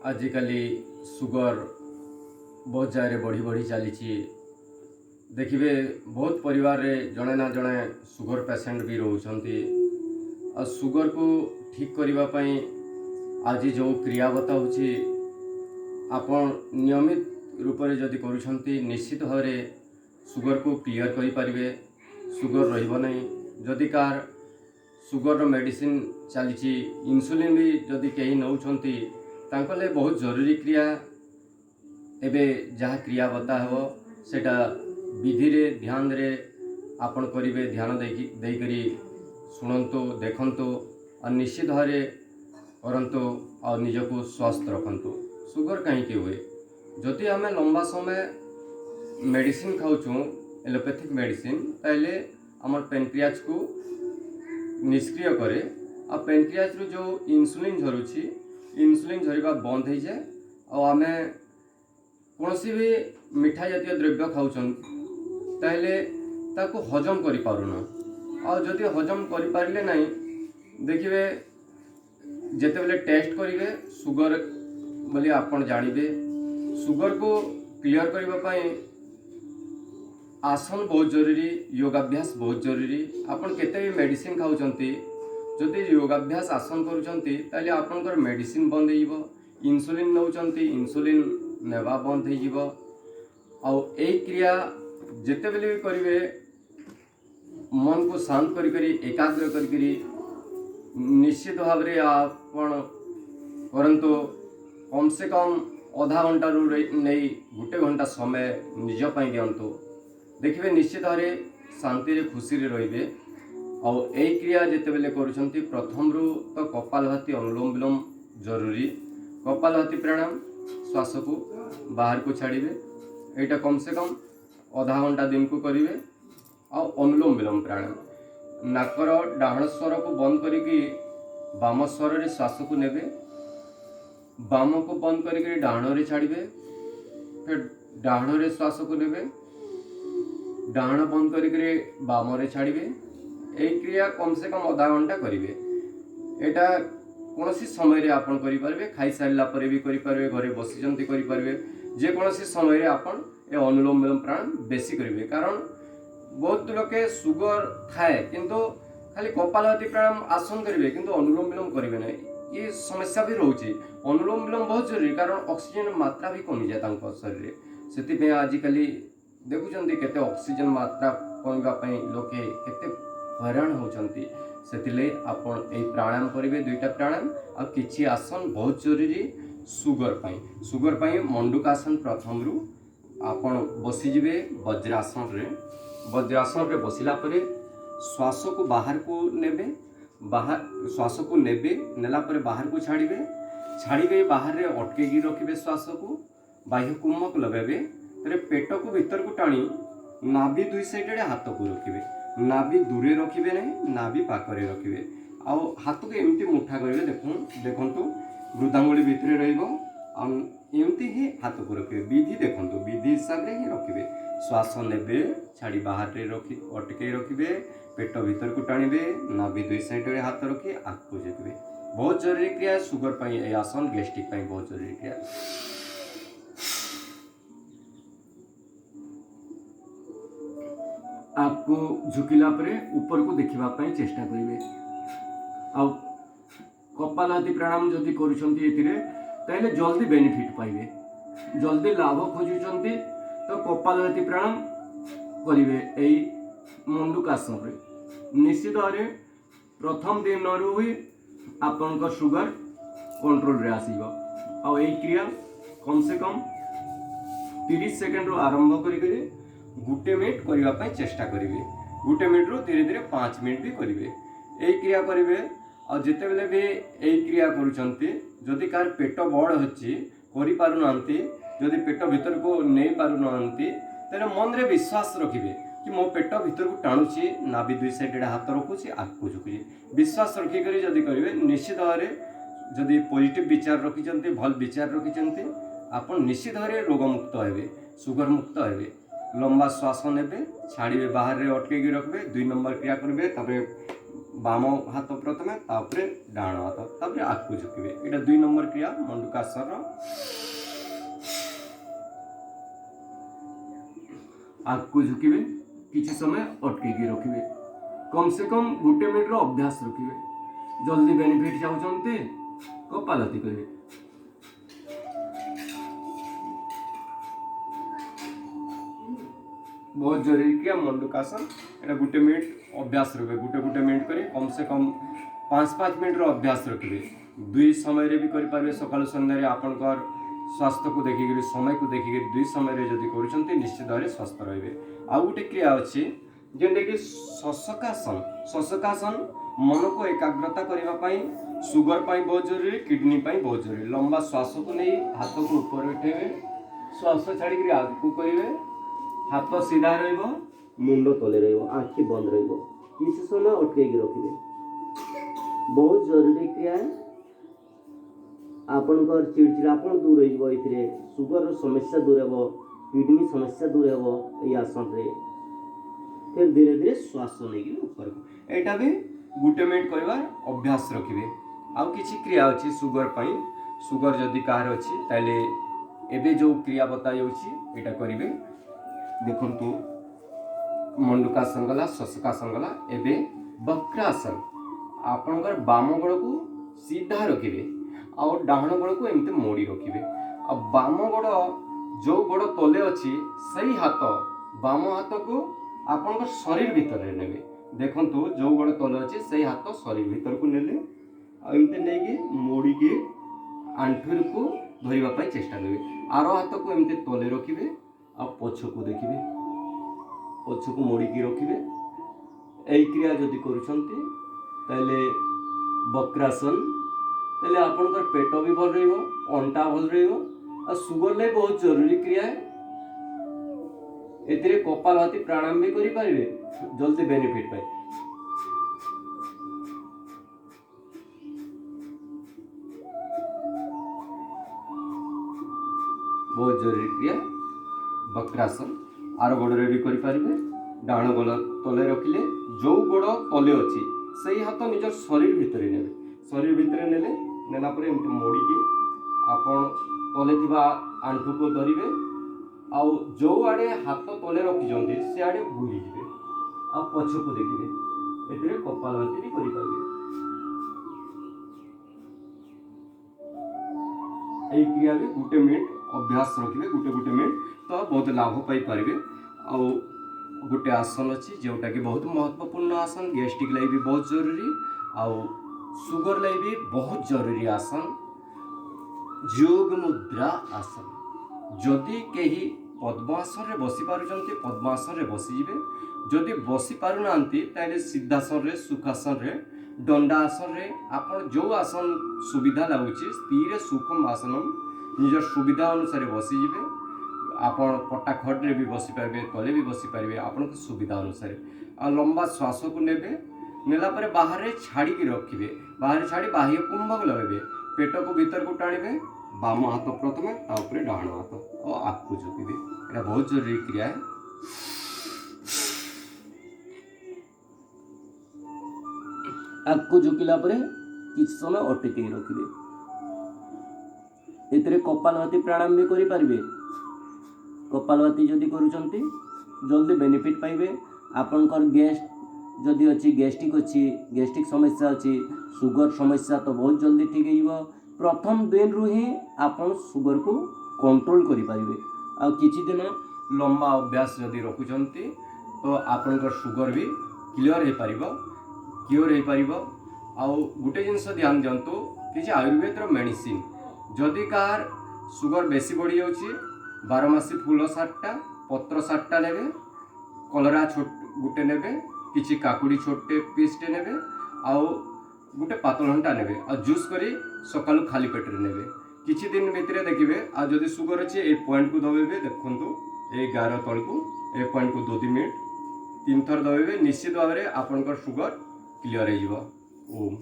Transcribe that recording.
आजिकली sugar बहुत जगह बढ़ी बढ़ी चली देखिए बहुत परिवार रे जड़े ना जड़े सुगर पेसेंट भी रोचंती और सुगर को ठीक करने आज जो क्रिया बताऊँगी आपण नियमित रूप से जदि करुछंती निश्चित भाव सुगर को क्लियर करें सुगर रहिबो नहीं जदि कार सुगर मेडिसिन चली इंसुलिन भी जदि कहीं नौछंती तांकले बहुत जरूरी क्रिया एबे जहाँ क्रिया बता हो सेटा विधि रे ध्यान रे आपण करिवे ध्यान देकरी शुणु देखंतु और निश्चित भाव करंतु और निजको स्वस्थ रखंतु। सुगर कहीं हुए जदि आम लंबा समय मेडिसिन खाऊँ एलोपैथिक मेडिसिन ताइले आमर पेनक्रियाज को निष्क्रिय करे आ पेनक्रियाज रू जो इंसुलिन झरुची इंसुलिन झरिबा बंद हो जाए और आम कौन भी मिठा जातीय द्रव्य खाऊँ ताइले ताको हजम करि पारुना और जदि हजम करि पारिले नहीं देखिए जेते बेले टेस्ट करिवे सुगर बोली आपण जानिबे सुगर को क्लियर करने आसन बहुत जरूरी योगाभ्यास बहुत जरूरी आपण केते भी मेडिसिन खाऊचंती जदि योगाभ्यास आसन करूचंती ताले आपनकर मेडिसिन बंद हो इंसुलिन नौचंती इंसुलिन नेवा बंद हो आउ ए क्रिया जेते बेले भी करिवे मन को शांत करी एकाग्र करी निश्चित भाव रे आपण करंतु कम से कम आधा घंटा रू नहीं गोटे घंटा समय निज पाई दिंतु देखिए निश्चित भाव शांति रे खुशी रे रहिबे और यही क्रिया जिते बेले करुछंती प्रथम रू तो कपालभाति अनुलोम विलोम जरूरी कपालभाति प्राणायाम श्वास को बाहर को छाड़िबे एटा कम से कम आधा घंटा दिन को करिवे और अनुलोम विलोम प्राणायाम नाकर डाहण स्वर को बंद करिकी बाम स्वर रे श्वास को नेबे बाम को बंद करिकी डाहण रे छाड़िबे फिर डाहण रे श्वास को नेबे डाहण बंद करिकी बाम रे छाड़िबे यही क्रिया कम से कम आधा घंटा करिवे एटा कौन समय रे आपन करि परबे खाई सारला परे भी करि परबे घरे बसिजंती करि परबे जे कौन समय रे आपन ए अनुलोम विलोम प्राणायाम बेसी करिवे कारण बहुत लोके सुगर थाए किंतु खाली कपालभाति प्राणायाम आसन करेंगे किंतु अनुलोम विलोम करेंगे ना ये समस्या भी रोचे अनुलोम विलोम बहुत जरूरी कारण ऑक्सीजन मात्रा भी कमी जाए शरीर से आजिकल देखुं केते ऑक्सीजन मात्रा कमिवाई लोके केते हैरान होती से आपन ए प्राणायाम करेंगे दुईटा प्राणायाम आ किछि आसन बहुत जरूरी सुगर पाई मंडूकासन प्रथम रू आपन बसीजे वज्रासन रे वज्रासन रे बसिला परे श्वास को बाहर को नेबे बाहर श्वास को नेबे नेला परे बाहर को छाड़िबे बाहर रे अटकेगी रखिबे श्वास को बाह्य कुम्भक लगाबे तेरे पेट को भीतर को टाणी नाभि दुई साइड रे हाथ को रखिबे नाभि दूरे रखिबे नहीं नाभि पाखरे रखिबे आउ हाथ को एमती मुठा करिवे देखंतु वृद्धांगुली भितरे रहिबो एमती ही हाथ को रखिबे विधि देखंतु विधि हिसाब रे ही रखिबे श्वास नेबे छाड़ी बाहर रे रखी अटके रखिबे पेट भीतर को टाणिबे नाभि दुई साइड रे हाथ रखी आग को जेकबे बहुत जरूरी क्रिया सुगर पाई ए आसन गैस्ट्रिक पाई बहुत जरूरी क्रिया। आपको झुकिला परे ऊपर को देखिबा पाई चेष्टा करिवे आ कपालभाति प्राणायाम जदि करूछंती एथिरे ताइले जल्दी बेनिफिट पाइबे जल्दी लाभ खोजुचंती तो कपालभाति प्राणायाम करिवे एई मंडूकासन रे निश्चित भाव प्रथम दिन रु ही आपनकर सुगर कंट्रोल रे आसीबो आ एई क्रिया कम से कम 30 सेकंड रु आरंभ करी गुटे मिनट करबा पई चेष्टा करिवे गुटे मिनट रु धीरे धीरे 5 मिनट भी करिवे एई क्रिया करिवे और जिते बेले भी एई क्रिया करूचंती जदि कार पेट बड़ होची करि पारु नांती जदि पेट भीतर को नहीं पारु नांती तेरे मन रे विश्वास रखिबे कि मो पेट भीतर को टाणुची नाभि दुई साइड रे हाथ रखुची आग को झुकुची विश्वास रखी करी जदि करिवे निश्चित भाव जदि पॉजिटिव विचार रखिचंती भल विचार रखिचंती आपण निश्चित भाव रोग मुक्त हेबे सुगर मुक्त हेबे लंबा श्वास नेबे छाड़िबे बाहर रे अटकेगी रखबे 2 नंबर क्रिया करिवे तापर बाम हाथ प्रथमे तापरे डाण हाथ तापरे आगु झुकिबे एटा 2 नंबर क्रिया मंडूकासन आगु झुकिबे किछि समय अटकेकी रखिबे कम से कम 1 मिनिट रो अभ्यास रखिबे जल्दी बेनिफिट चाहउचंते कपालभाति करिवे बहुत जरूरी क्रिया मंडूकासन एटा 1 मिनिट अभ्यास रखिबे 1 मिनिट करी कम से कम 5 मिनिट रो अभ्यास रखिबे 2 समय रे भी करि पारबे सकाल संध्या रे आपनकर स्वास्थ्य को देखिक समय को देखिक 2 समय रे जदि करूछंती निश्चित भाव स्वस्थ रहिबे आ गोटे क्रिया अछि जेंटे कि शशकासन मन को एकाग्रता करबा पई सुगर पई बहुत जरूरी किडनी पई बहुत जरूरी लंबा श्वास को नहीं हाथ को ऊपर उठेबे श्वास छाड़ी के आगु करिवे हाथ सीधा रहिबो मुंड तले रहिबो आंखी बंद रहिबो किछ समय अटकेकी रखिबे बहुत जरूरी क्रिया है आपनकर चिड़चिड़ापन दूर हो सुगर समस्या दूर हो किडनी समस्या दूर हो आसन रे फिर धीरे धीरे श्वास नहीं ऊपर को एटा भी 1 मिनिट करबार अभ्यास रखिबे आउ किछि क्रिया अछि सुगर पई सुगर जदि कार अछि ताले एबे जो क्रिया बताई होछि एटा करिवे देखंतु मंडूकासन गला शशकासन गला एबे वक्रासन आपनकर बाम गोड़ को सीधा रखिबे और डाहण गोड़ को एमते मोड़ी रखिबे आ बाम गोड़ जो गोड़ तले अछि सही हाथ बाम हाथ को आपनकर शरीर भीतर रे नेबे देखंतु जो गोड़ तले अछि सही हाथ शरीर भीतर को नेले आ एमते नेकी मोड़ी के आंठुर को धरिबा पई चेष्टा करबे आरो हाथ को एमते तले रखिबे आ पछ को देखिबे पछ को मोड़ी के रखिबे एई क्रिया जदि करूछंती ताले वक्रासन ताले आपनकर पेट भी भल रहिबो अंटा भल रहिबो आ सुगर ले बहुत जरूरी क्रिया है एतिरे कपालभाति प्राणायाम भी करि पारिबे जल्दी बेनिफिट पाए बहुत जरूरी क्रिया वक्रासन आरो गोड़े भी करि पारिबे डाण गोड़ तले रखिले जो गोड़ तले अछि सही हाथ निज शरीर भीतर नेबे शरीर भीतर नेले नेला परे एमते मोड़ी के आपण तले थिबा आंठु को धरिबे आउ जो आड़े हाथ तले रखिजंती से आड़े बुली जिवे आ पछ को देखिबे एतिरे कपालभाति भी करि पारिबे एई क्रिया भी 1 मिनिट अभ्यास रखिबे 1 मिनिट तो बहुत लाभ पाई पारिबे आउ गोटे आसन अछि जोटा कि बहुत महत्वपूर्ण आसन गैस्ट्रिक लागि भी बहुत जरूरी आउ सुगर लागि भी बहुत जरूरी आसन योग मुद्रा आसन जदि केही पद्मासन रे बसी पारुचंती पद्मासन रे बसी जिवे जदि बसी पारु नांती ताले सिद्धासन रे सुखासन रे दंडासन रे आपण जो आसन सुविधा लागुची स्थिर सुखम आसन निज सुविधा अनुसार बसी जिवे आपण पट्टा खट रे भी बसी पारबे तले भी बसी पारबे आपण सुविधा अनुसार आ लंबा श्वास को नेबे नेला परे बाहर रे छाड़ी के रखिबे बाहर छाड़ी बाह्य कुंभक लगेबे पेट को भीतर को टाणिबे बाम हाथ प्रथमे तापरे डाहण हाथ और आगु झुकिबे एटा बहुत जरूरी क्रिया है आगु झुकिला परे किछ समय अटके रखिबे एतरे कपालभाति प्राणायाम भी करि पारिबे कपालभाति जदि करूचंती जल्दी बेनिफिट पाइबे आपनकर गैस जदि अछि गैस्ट्रिक समस्या अछि सुगर समस्या तो बहुत जल्दी ठीक होइबो प्रथम दिन रु ही आपन सुगर को कंट्रोल करि पारिबे आ किछि दिन लंबा अभ्यास जदि रखुचंती तो आपनकर सुगर भी क्लियर हे पारिबो क्योर हे पारिबो आ गोटे जिंस ध्यान दियंतु किछि आयुर्वेद रो मेडिसिन जदि कार सुगर बेसी बढ़ी जाउछि 12 मासी फूल 7टा पत्र 7टा नेबे कलरा छोट गुटे नेबे किछि काकुड़ी छोटे पीसटे नेबे आउ गुटे पातल घंटा नेबे आ जूस करी सकालू खाली पेट रे नेबे किछि दिन भितरे देखिबे आ जदि सुगर अछि ए पॉइंट को दबेबे देखंतु ए 11 तळ को ए पॉइंट को 2-3 मिनिट 3 थर दबेबे निश्चित भाव रे आपनकर सुगर क्लियर हे जिवो ओम।